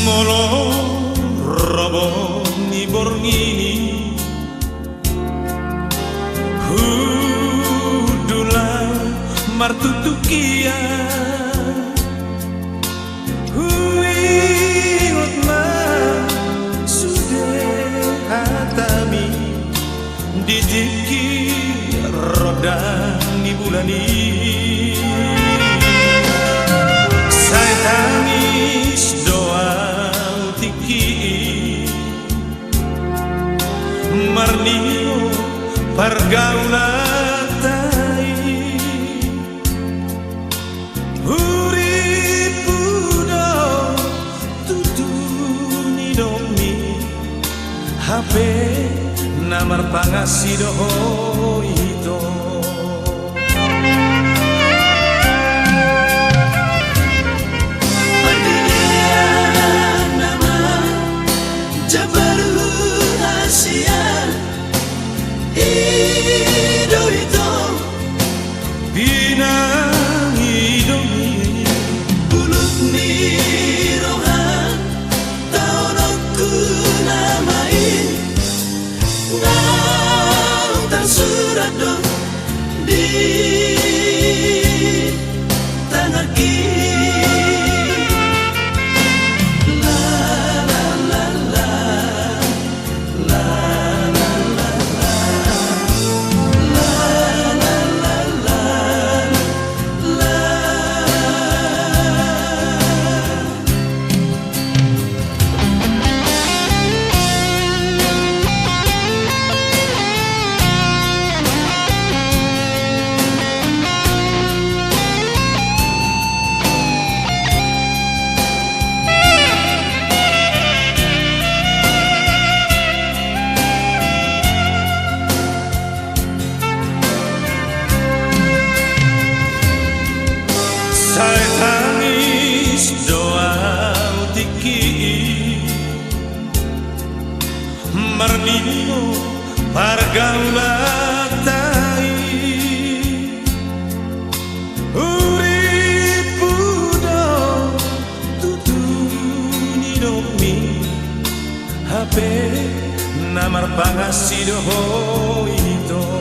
Molo robo ni borngini Hudula martutukia Huingot ma sude hatami Ditiki roda ni bulani Saya tangis doa tiki Marnio pergaulatai Uripudo tutuni domi HP namar pangasido itu Binang hidomi Buluk ni rohan Taunokku namain Nautan surat dong Di tanah kiri Saya tangis doa tiki Marnino pergaulatai Uripudo tutuni domi HP namar pangasido itu